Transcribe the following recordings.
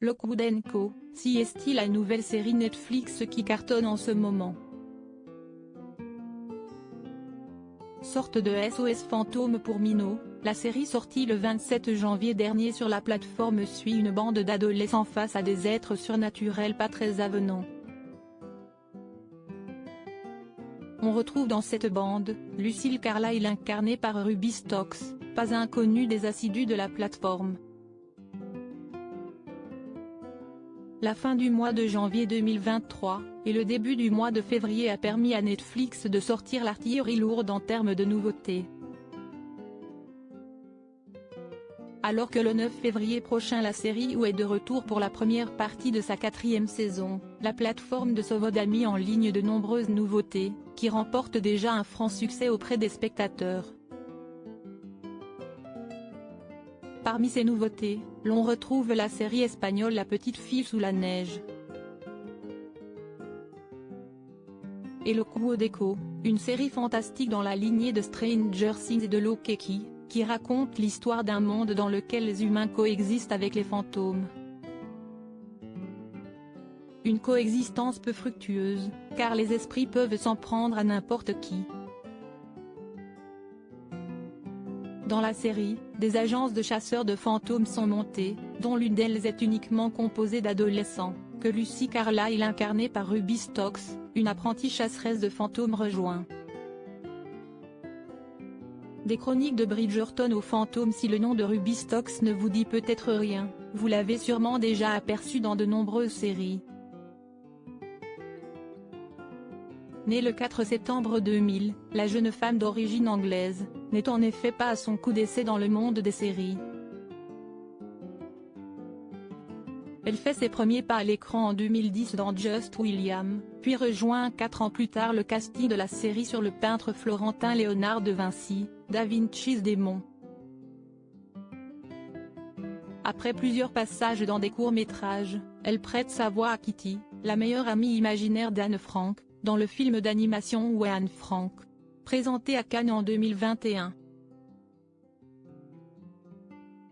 Lockwood & Co. Si est-il la nouvelle série Netflix qui cartonne en ce moment. Sorte de SOS fantôme pour Mino, la série sortie le 27 janvier dernier sur la plateforme suit une bande d'adolescents face à des êtres surnaturels pas très avenants. On retrouve dans cette bande, Lucille Carlyle incarnée par Ruby Stokes, pas inconnue des assidus de la plateforme. La fin du mois de janvier 2023, et le début du mois de février a permis à Netflix de sortir l'artillerie lourde en termes de nouveautés. Alors que le 9 février prochain la série est de retour pour la première partie de sa 4e saison, la plateforme de SVOD a mis en ligne de nombreuses nouveautés, qui remportent déjà un franc succès auprès des spectateurs. Parmi ces nouveautés, l'on retrouve la série espagnole La Petite Fille sous la neige. Et Lockwood & Co., une série fantastique dans la lignée de Stranger Things et de Lock & Key, qui raconte l'histoire d'un monde dans lequel les humains coexistent avec les fantômes. Une coexistence peu fructueuse, car les esprits peuvent s'en prendre à n'importe qui. Dans la série, des agences de chasseurs de fantômes sont montées, dont l'une d'elles est uniquement composée d'adolescents, que Lucy Carlyle incarnée par Ruby Stokes, une apprentie chasseresse de fantômes rejoint. Des chroniques de Bridgerton aux fantômes. Si le nom de Ruby Stokes ne vous dit peut-être rien, vous l'avez sûrement déjà aperçu dans de nombreuses séries. Née le 4 septembre 2000, la jeune femme d'origine anglaise, n'est en effet pas à son coup d'essai dans le monde des séries. Elle fait ses premiers pas à l'écran en 2010 dans Just William, puis rejoint 4 ans plus tard le casting de la série sur le peintre florentin Léonard de Vinci, Da Vinci's démon. Après plusieurs passages dans des courts-métrages, elle prête sa voix à Kitty, la meilleure amie imaginaire d'Anne Frank, dans le film d'animation Anne Frank, présenté à Cannes en 2021.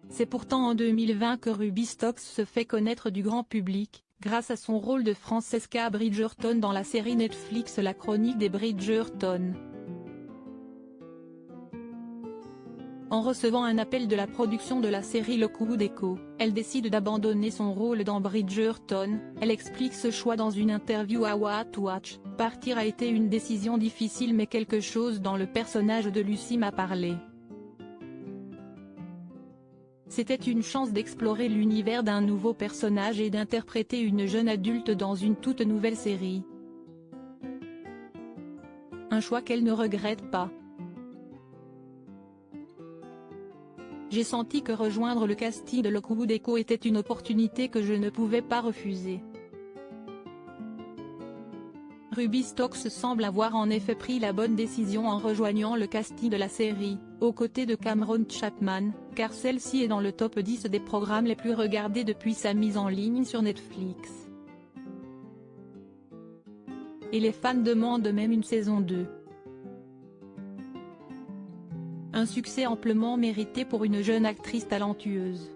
C'est pourtant en 2020 que Ruby Stokes se fait connaître du grand public, grâce à son rôle de Francesca Bridgerton dans la série Netflix La Chronique des Bridgerton. En recevant un appel de la production de la série Lockwood & Co., elle décide d'abandonner son rôle dans Bridgerton. Elle explique ce choix dans une interview à What Watch. Partir a été une décision difficile, mais quelque chose dans le personnage de Lucy m'a parlé. C'était une chance d'explorer l'univers d'un nouveau personnage et d'interpréter une jeune adulte dans une toute nouvelle série. Un choix qu'elle ne regrette pas. J'ai senti que rejoindre le casting de Lockwood & Co était une opportunité que je ne pouvais pas refuser. Ruby Stokes semble avoir en effet pris la bonne décision en rejoignant le casting de la série, aux côtés de Cameron Chapman, car celle-ci est dans le top 10 des programmes les plus regardés depuis sa mise en ligne sur Netflix. Et les fans demandent même une saison 2. Un succès amplement mérité pour une jeune actrice talentueuse.